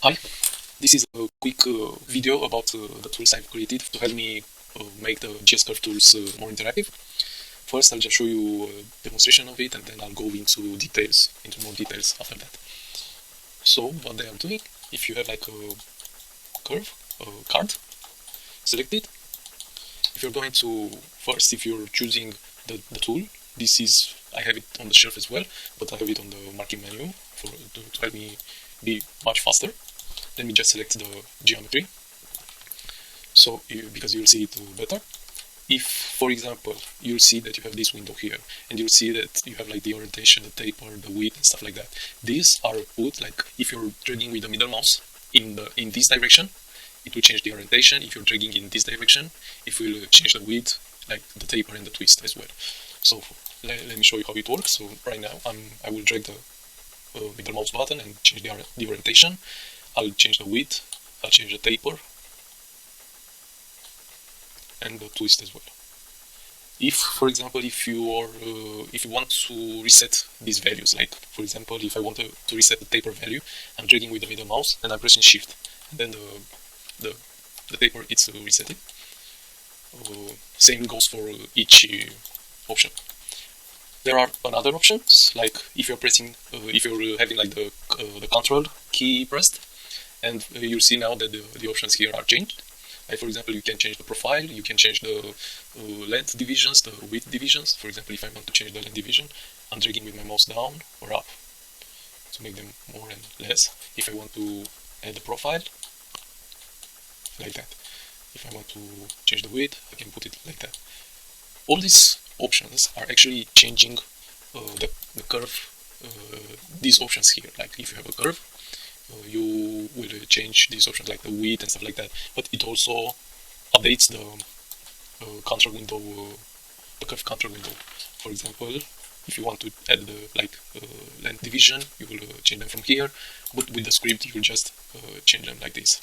Hi, this is a quick video about the tools I've created to help me make the GSCurveTools more interactive. First, I'll just show you a demonstration of it, and then I'll go into more details after that. So, what they are doing, if you have like a card, select it. If you're going to, first, if you're choosing the tool, I have it on the shelf as well, but I have it on the marking menu to help me be much faster. Let me just select the geometry, because you'll see it better. If, for example, you'll see that you have this window here, and you'll see that you have like the orientation, the taper, the width, and stuff like that. These are put like if you're dragging with the middle mouse in this direction, it will change the orientation. If you're dragging in this direction, it will change the width, like the taper and the twist as well. So let me show you how it works. So right now I will drag the middle mouse button and change the orientation. I'll change the width, I'll change the taper, and the twist as well. If, for example, if you want to reset these values, like for example, if I want to reset the taper value, I'm dragging with the middle mouse and I'm pressing Shift, and then the taper it's resetting. Same goes for each option. There are other options, like if you're having like the Control key pressed, and you'll see now that the options here are changed. Like for example, you can change the profile, you can change the length divisions, the width divisions. For example, if I want to change the length division, I'm dragging with my mouse down or up to make them more and less. If I want to add the profile, like that. If I want to change the width, I can put it like that. All these options are actually changing the curve, these options here. Like if you have a curve, you will change these options like the width and stuff like that, but it also updates the control window, the curve control window. For example, if you want to add the length division, you will change them from here, but with the script you will just change them like this.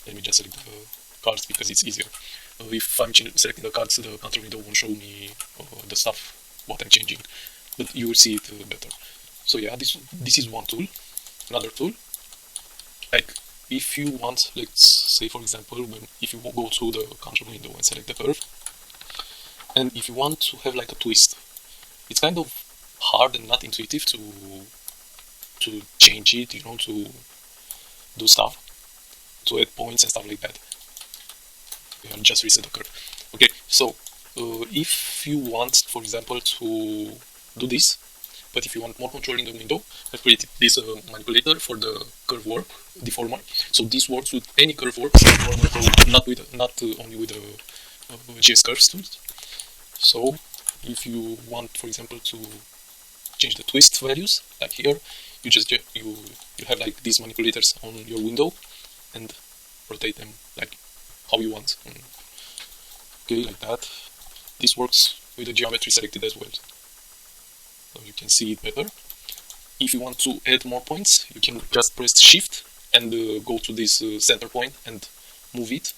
Let me just select the cards because it's easier. If I'm selecting the cards, the control window won't show me the stuff what I'm changing, but you will see it better. So yeah, this is one tool. Another tool, like if you want, let's say for example, if you go to the control window and select the curve, and if you want to have like a twist, it's kind of hard and not intuitive to change it, to do stuff, to add points and stuff like that. I'll just reset the curve. Okay, so if you want, for example, to do this, but if you want more control in the window, I've created this manipulator for the curve warp deformer. So this works with any curve warp deformer, not only with the GSCurveTools. So if you want, for example, to change the twist values, like here, you have like these manipulators on your window and rotate them like how you want. Okay, like that. This works with the geometry selected as well. So you can see it better. If you want to add more points, you can just press Shift and go to this center point and move it,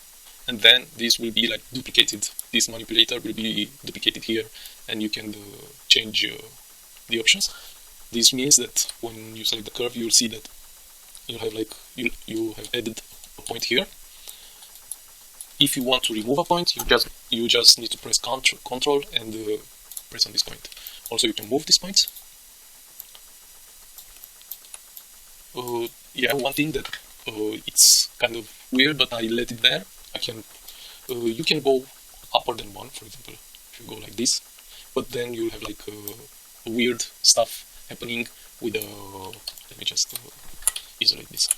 and then this will be like duplicated. This manipulator will be duplicated here, and you can change the options. This means that when you select the curve, you'll see that you have added a point here. If you want to remove a point, you just need to press Control and press on this point. Also, you can move these points. Yeah, one thing that it's kind of weird, but I let it there. You can go upper than one, for example, if you go like this, but then you'll have like weird stuff happening with let me just isolate this.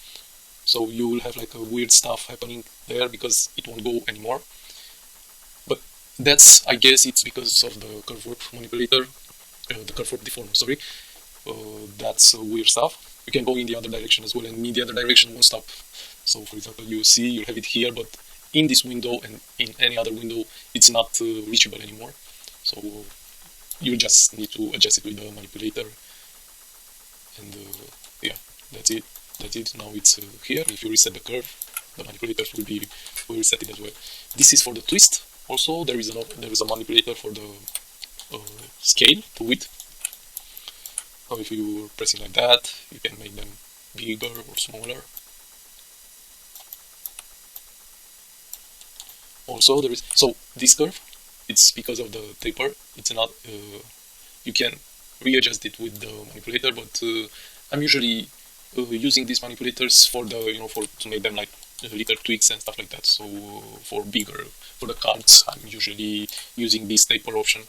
So you will have like a weird stuff happening there because it won't go anymore. But I guess it's because of the curve warp manipulator, the curve warp deformer, sorry. That's weird stuff. You can go in the other direction as well, and in the other direction won't stop. So for example, you'll have it here, but in this window and in any other window, it's not reachable anymore. So you just need to adjust it with the manipulator. And yeah, that's it. Now it's here. If you reset the curve, the manipulators will reset it as well. This is for the twist. Also, there is a manipulator for the scale, the width. Now if you're pressing like that, you can make them bigger or smaller. Also, there is this curve. It's because of the taper. It's not. You can readjust it with the manipulator, but I'm usually using these manipulators for the to make them like little tweaks and stuff like that. So for the cards, I'm usually using this taper option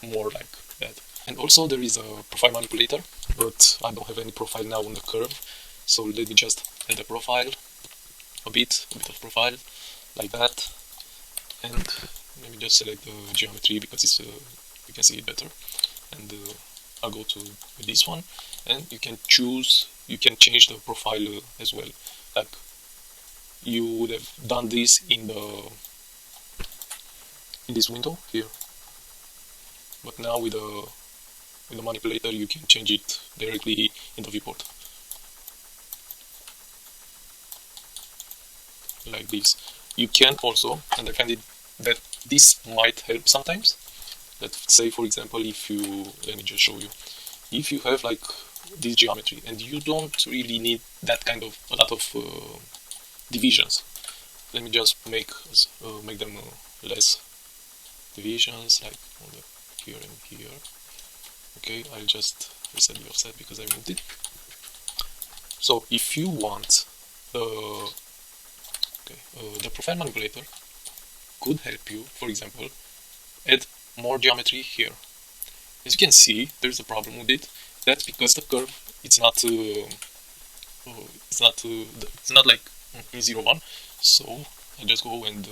more like that. And also there is a profile manipulator, but I don't have any profile now on the curve. So let me just add a profile, a bit of profile like that, and let me just select the geometry because it's you can see it better. And I'll go to this one, and you can change the profile as well. Like you would have done this in this window here, but now with the manipulator you can change it directly in the viewport like this. You can also, and I find it that this might help sometimes. Let's say, for example, if you, let me just show you, if you have like this geometry and you don't really need that kind of a lot of divisions. Let me just make them less divisions, like on the here and here. Okay, I'll just reset the offset because I moved it. So if you want the profile manipulator could help you, for example, add more geometry here. As you can see, there's a problem with it. That's because the curve it's not like in 0, 1. So I just go and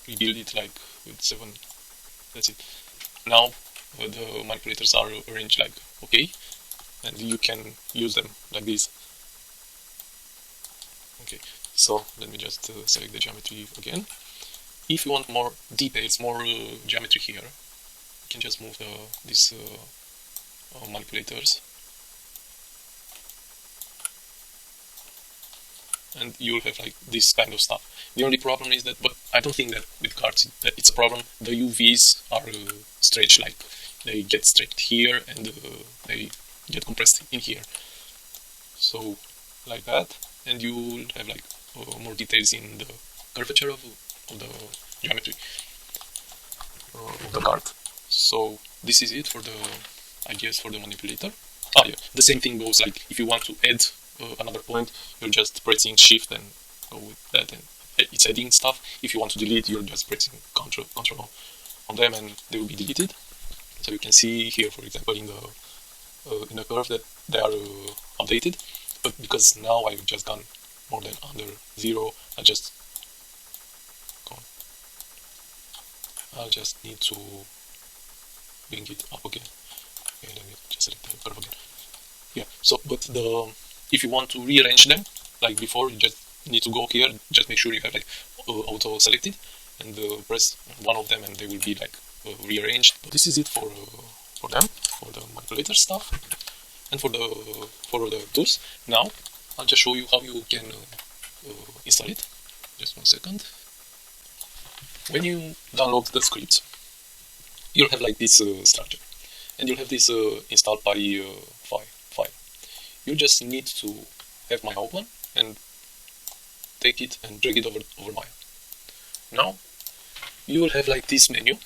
rebuild it like with 7. That's it. Now the manipulators are arranged like okay, and you can use them like this. Okay, so let me just select the geometry again. If you want more details, more geometry here, you can just move these manipulators, and you'll have like this kind of stuff. The only problem is that, but I don't think that with cards that it's a problem. The UVs are stretched, like they get stretched here and they get compressed in here. So like that, and you'll have like more details in the curvature of the geometry of the card. So this is it for for the manipulator. Yeah, the same thing goes like if you want to add another point, you're just pressing shift and go with that, and it's adding stuff. If you want to delete, you're just pressing control on them and they will be deleted. So you can see here, for example, in the curve that they are updated, but because now I've just done more than under 0, I'll just need to bring it up again. Okay, let me just select the curve again. Yeah, so but if you want to rearrange them like before, you just need to go here, just make sure you have like auto selected, and press one of them and they will be like rearranged. But this is it for them, for the manipulator stuff, and for the tools. Now I'll just show you how you can install it. Just 1 second. When you download the script, you'll have like this structure, and you'll have this installed by file. You just need to have Maya open and take it and drag it over Maya. Now you will have like this menu.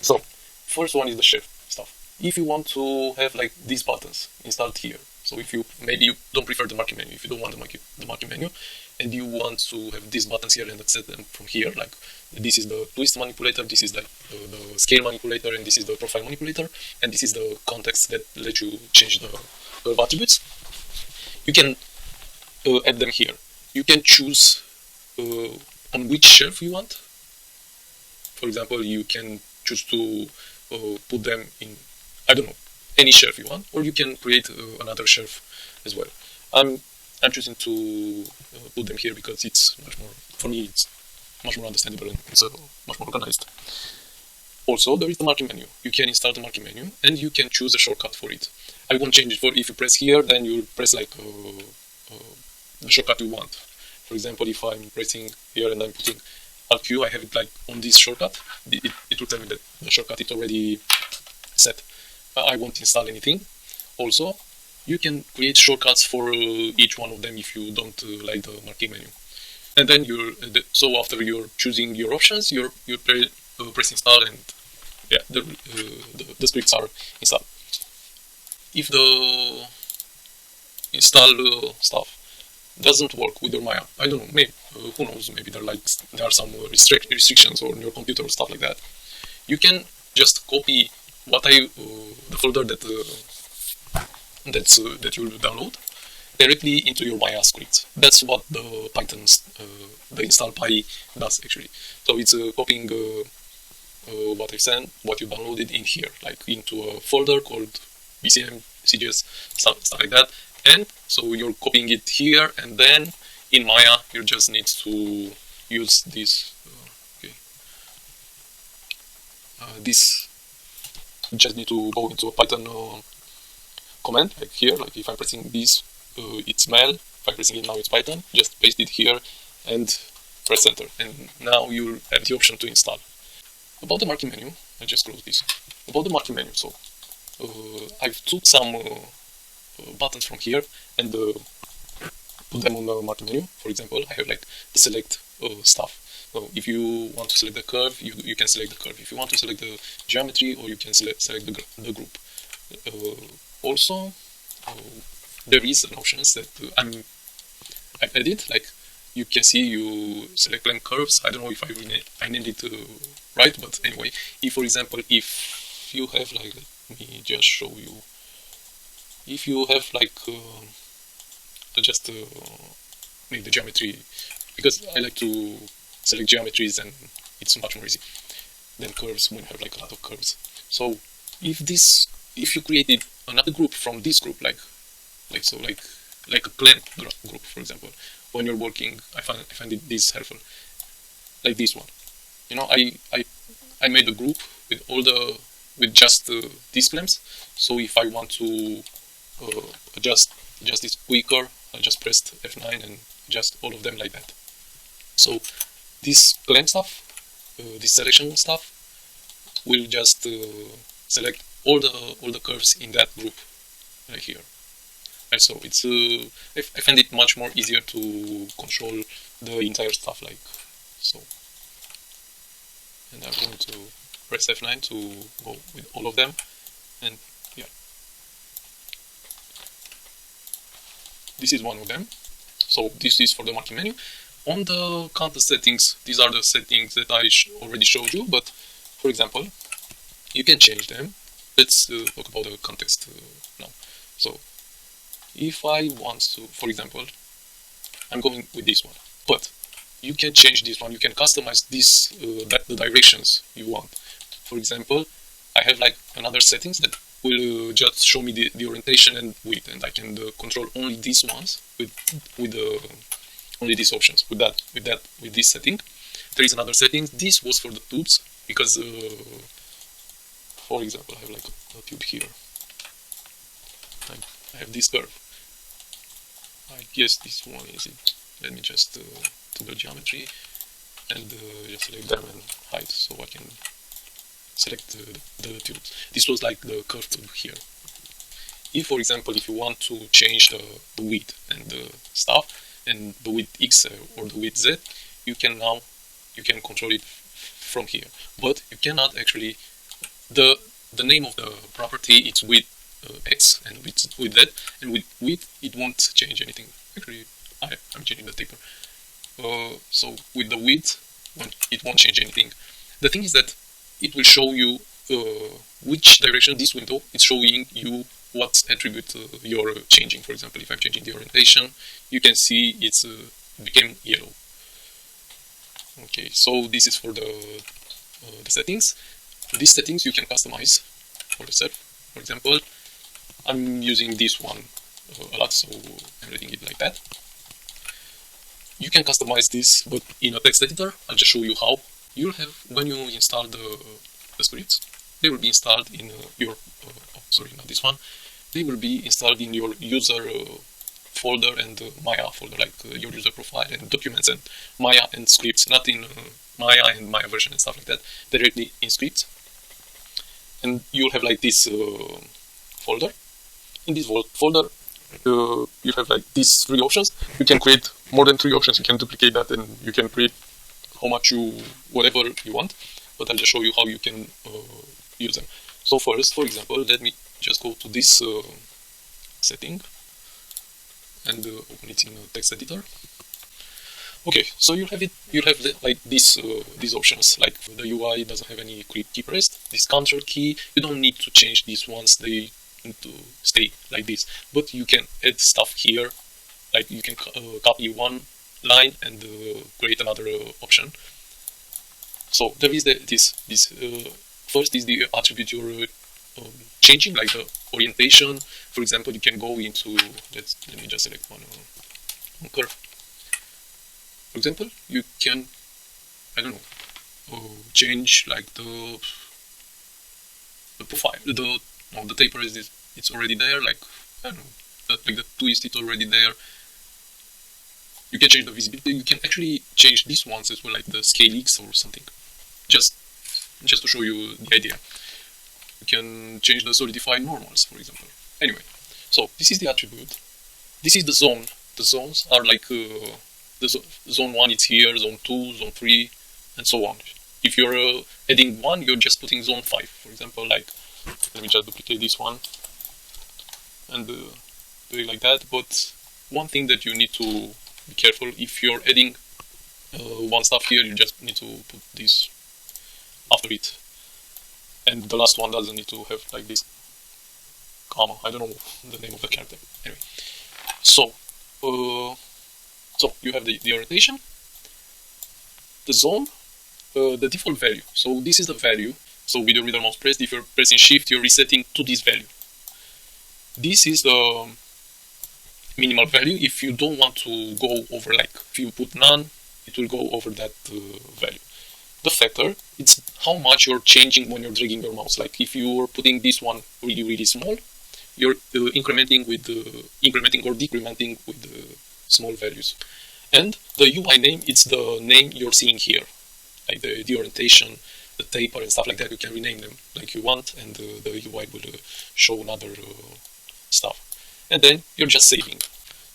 So first one is the chef stuff. If you want to have like these buttons installed here, so if you maybe you don't prefer the marking menu, if you don't want the marking menu, and you want to have these buttons here and set them from here, like this is the twist manipulator, this is like the scale manipulator, and this is the profile manipulator, and this is the context that lets you change the curve attributes. You can add them here. You can choose on which shelf you want. For example, you can choose to put them in, I don't know, any shelf you want, or you can create another shelf as well. I'm choosing to put them here because it's much more, for me, it's much more understandable and it's much more organized. Also, there is the marking menu. You can install the marking menu and you can choose a shortcut for it. I won't change it for if you press here, then you press like the shortcut you want. For example, if I'm pressing here and I'm putting Alt Q, I have it like on this shortcut, it will tell me that the shortcut is already set. I won't install anything. Also, you can create shortcuts for each one of them if you don't like the marking menu. And then so after you're choosing your options, you press install, and yeah, the scripts are installed. If the install stuff doesn't work with your Maya, I don't know, maybe who knows, maybe there are some restrictions on your computer or stuff like that. You can just copy the folder that you will download directly into your Maya script. That's what the the install py does actually. So it's copying what I sent, what you downloaded in here, like into a folder called BCM CGS, stuff like that. And so you're copying it here, and then in Maya you just need to use this. This you just need to go into a Python command, like here. Like if I'm pressing this, it's mail. If I'm pressing it now, it's Python. Just paste it here and press enter, and now you'll have the option to install. About the marquee menu, I just close this. About the marquee menu, so I've took some buttons from here and put them on the marquee menu. For example, I have like the select stuff. So if you want to select the curve, you can select the curve. If you want to select the geometry, or you can select the group. Also, there is an options that I've added. Like you can see, you select blank curves. I don't know if I named it right, but anyway, if for example, if you have like, let me just show you. If you have like just make the geometry, because I like to select geometries and it's much more easy than curves when you have like a lot of curves. So if you created another group from this group, like a clan group, for example, when you're working, I find this helpful, like this one. You know, I made a group with just these clams. So if I want to adjust this quicker, I just pressed F9 and adjust all of them like that. So this clan stuff, this selection stuff, will just select all the curves in that group right here. And so it's I find it much more easier to control the entire stuff, like so. And I'm going to press F9 to go with all of them, and yeah, this is one of them. So this is for the marquee menu. On the context settings, these are the settings that I already showed you, but for example, you can change them. Let's talk about the context now. So if I want to, for example, I'm going with this one, but you can change this one. You can customize this, the directions you want. For example, I have like another settings that will just show me the orientation and width, and I can control only these ones with only these options. With this setting, there is another setting. This was for the tubes, because for example, I have like a tube here. I have this curve. I guess this one is it. Let me just do the geometry and just select them and hide, so I can select the tubes. This was like the curve tube here. If, for example, if you want to change the width and the stuff, and the width X or the width Z, you can control it from here. But you cannot actually, the name of the property is width X and width Z, and with width it won't change anything. Actually, I'm changing the taper. So with the width, it won't change anything. The thing is that it will show you which direction this window is showing you, what attribute you're changing. For example, if I'm changing the orientation, you can see it's became yellow. Okay, so this is for the settings. These settings you can customize for yourself. For example, I'm using this one a lot, so I'm reading it like that. You can customize this, but in a text editor. I'll just show you how. You'll have, when you install the scripts, they will be installed in your sorry, not this one. They will be installed in your user folder and Maya folder, like your user profile and documents and Maya and scripts, not in Maya and Maya version and stuff like that, directly in scripts. And you'll have like this folder. In this folder, you have like these 3 options. You can create more than 3 options. You can duplicate that, and you can create whatever you want. But I'll just show you how you can use them. So first, for example, let me just go to this setting and open it in a text editor. Okay, so you have like these options. Like the UI doesn't have any key pressed. This control key, you don't need to change these ones. They need to stay like this. But you can add stuff here. Like you can copy one line and create another option. So there is this first is the attribute you're changing, like the orientation. For example, you can go into let me just select one curve. For example, you can, I don't know, change like the profile. The taper it's already there. Like I don't know, like the twist it's already there. You can change the visibility. You can actually change these ones as well, like the scale X or something. Just to show you the idea. You can change the solidify normals, for example. Anyway, so this is the attribute. This is the zone. The zones are like zone 1 is here, zone 2, zone 3, and so on. If you're adding 1, you're just putting zone 5. For example, like, let me just duplicate this one and do it like that. But one thing that you need to be careful, if you're adding one stuff here, you just need to put this after it. And the last one doesn't need to have like this comma. I don't know the name of the character. Anyway, so you have the orientation, the zone, the default value. So this is the value. So with your middle mouse pressed, if you're pressing shift, you're resetting to this value. This is the minimal value. If you don't want to go over, like if you put none, it will go over that value. The factor, it's how much you're changing when you're dragging your mouse. Like if you're putting this one really small, you're incrementing or decrementing with the small values. And the UI name, it's the name you're seeing here, like the orientation, the taper and stuff like that. You can rename them like you want, and the UI will show another stuff. And then you're just saving.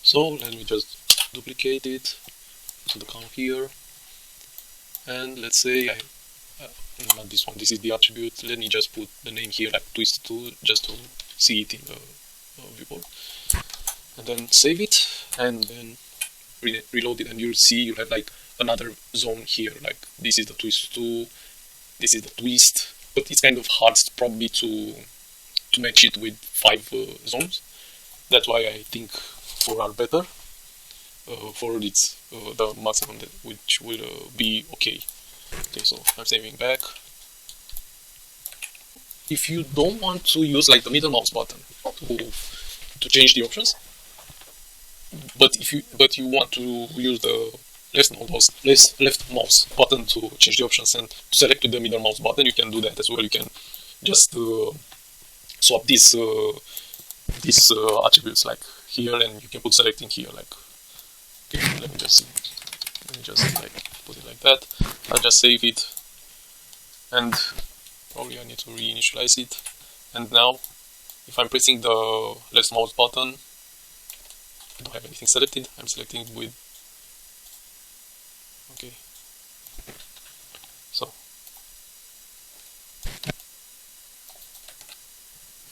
So let me just duplicate it to the count here. And let's say not this one, this is the attribute. Let me just put the name here like twist2 just to see it in the viewport. And then save it and then reload it, and you'll see you have like another zone here. Like this is the twist2, this is the twist, but it's kind of hard probably to match it with 5 zones. That's why I think 4 are better. 4 it's the maximum which will be okay. Okay, so I'm saving back. If you don't want to use like the middle mouse button to change the options, but you want to use the left mouse button to change the options and to select the middle mouse button, you can do that as well. You can just swap these attributes like here, and you can put selecting here. Like, okay, let me just like put it like that. I'll just save it, and probably I need to reinitialize it. And now, if I'm pressing the left mouse button, I don't have anything selected. I'm selecting with, okay, so,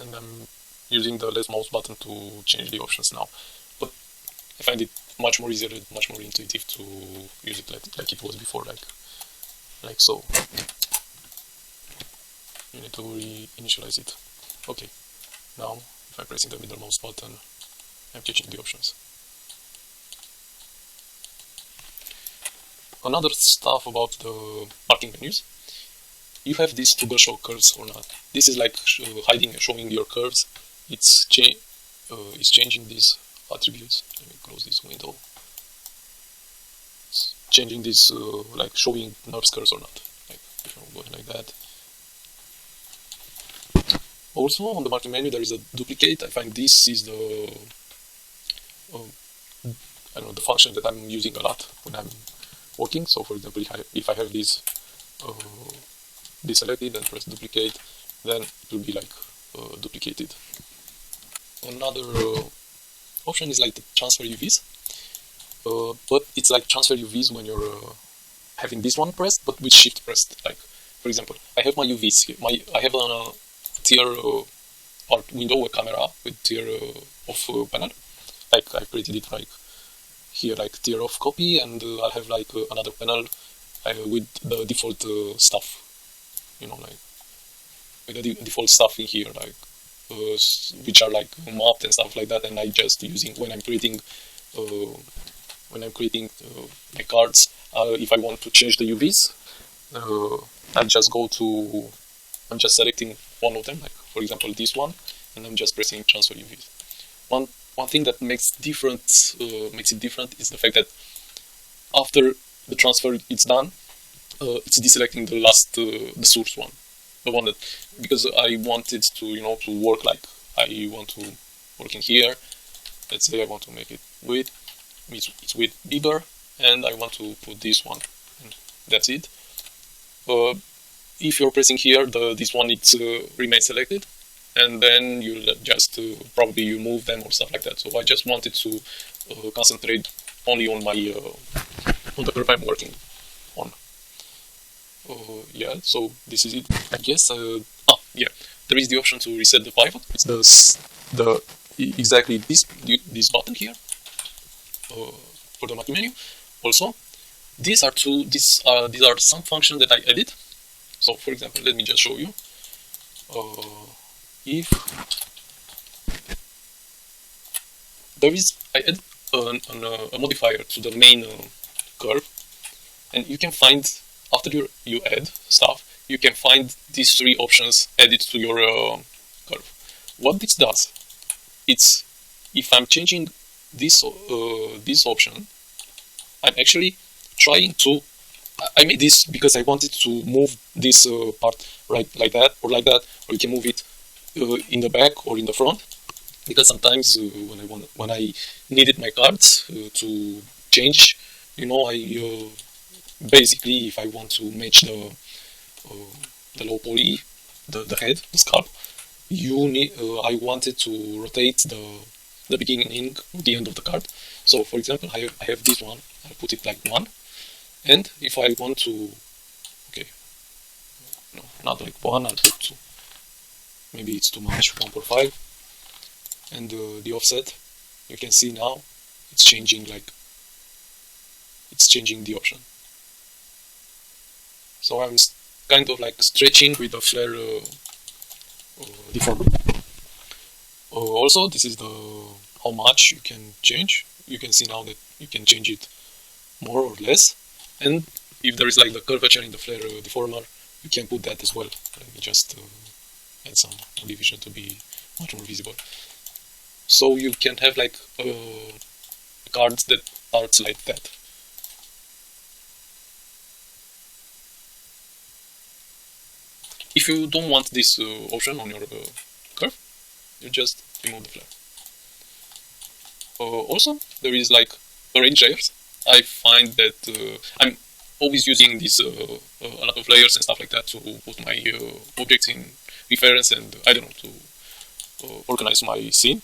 and I'm using the left mouse button to change the options now. But I find it much more easier, much more intuitive to use it like it was before, like so. You need to reinitialize it. Okay, now if I'm pressing the middle mouse button, I'm changing the options. Another stuff about the marking menus, you have this toggle show curves or not. This is like hiding and showing your curves. It's changing these attributes. Let me close this window. It's changing this like showing NURBS curves or not. Like if I'm going like that. Also on the marking menu there is a duplicate. I find this is the I don't know, the function that I'm using a lot when I'm working. So for example, if I have this deselected and press duplicate, then it will be like duplicated. Another option is like the transfer UVs, but it's like transfer UVs when you're having this one pressed, but with shift pressed. Like, for example, I have my UVs here. I have a tier or window, a camera with tier of panel. Like I created it like here, like tier of copy, and I'll have like another panel with the default stuff. You know, like with the default stuff in here, like which are like mapped and stuff like that. And I just using when I'm creating my cards. If I want to change the UVs, I'm just selecting one of them, like for example this one, and I'm just pressing transfer UVs. One thing that makes it different is the fact that after the transfer is done, it's deselecting the last the source one, the one that, because I want it to to work like I want to work in here. Let's say I want to make it width, it's width bigger, and I want to put this one, and that's it. If you're pressing here, this one remains selected, and then you'll just probably you move them or stuff like that. So I just wanted to concentrate only on my on the curve I'm working on. Yeah, so this is it, I guess. Yeah, there is the option to reset the pivot. It's exactly this button here for the macro menu. Also, these are some functions that I added. So, for example, let me just show you. If there is, I add a modifier to the main curve, and you can find after you add stuff, you can find these three options added to your curve. What this does, it's if I'm changing this option, I'm actually trying to. I made this because I wanted to move this part right like that, or or you can move it in the back or in the front. Because sometimes when I needed my cards to change, I basically if I want to match the low poly, the head, the scalp, I wanted to rotate the beginning, the end of the card. So for example, I have this one. I put it like 1. And if I want to, okay, no, not like 1, I'll put 2. Maybe it's too much, 1.5. And the offset, you can see now, it's changing the option. So I'm kind of like stretching with the flare deformer. Also, this is how much you can change. You can see now that you can change it more or less. And if there is like the curvature in the flare deformer, you can put that as well. Let me just add some division to be much more visible. So you can have like cards that are like that. If you don't want this option on your curve, you just remove the flare. Also, there is like arrange layers. I find that I'm always using this a lot of layers and stuff like that to put my objects in reference and I don't know, to organize my scene.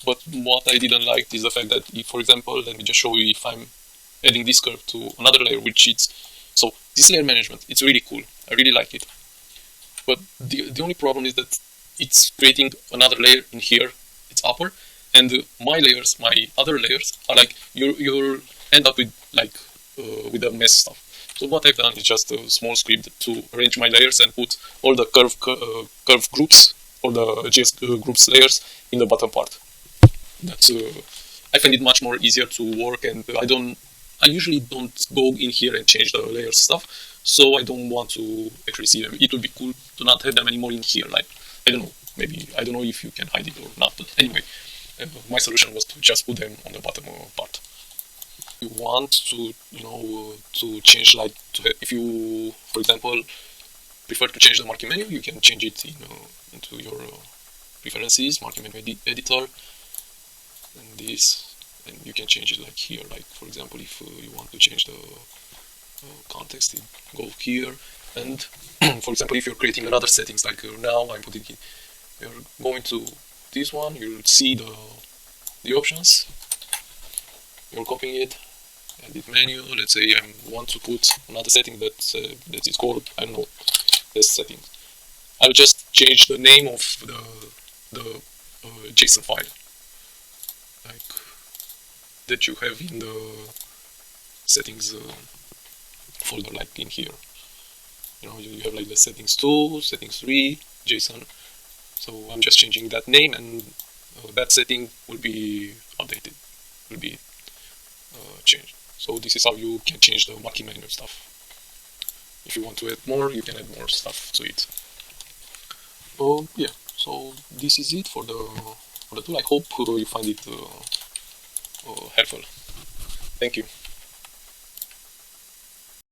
But what I didn't like is the fact that if, for example, let me just show you if I'm adding this curve to another layer, which is, so this layer management, it's really cool. I really like it. But the only problem is that it's creating another layer in here, it's upper, and my other layers are like, you'll end up with like, with a mess stuff. So what I've done is just a small script to arrange my layers and put all the curve groups, or the GS groups layers in the bottom part. That's I find it much more easier to work, and I usually don't go in here and change the layers stuff, so I don't want to actually see them. It would be cool to not have them anymore in here, like, I don't know, maybe, I don't know if you can hide it or not, but anyway, my solution was to just put them on the bottom part. You want to, to change, like, if you, for example, prefer to change the marking menu, you can change it into your preferences, marking menu editor, and this, and you can change it like here, like for example, if you want to change the context, go here, and for example, if you're creating another settings, like now I'm putting it, you're going to this one, you'll see the options, you're copying it, edit menu. Let's say I want to put another setting that is called, I don't know, this setting. I'll just change the name of the JSON file, like that you have in the settings folder, like in here. You know, you have like the settings 2, settings 3, JSON. So I'm just changing that name, and that setting will be updated, will be changed. So this is how you can change the marquee menu stuff. If you want to add more, you can add more stuff to it. Yeah, so this is it for the tool. I hope you find it helpful. Thank you.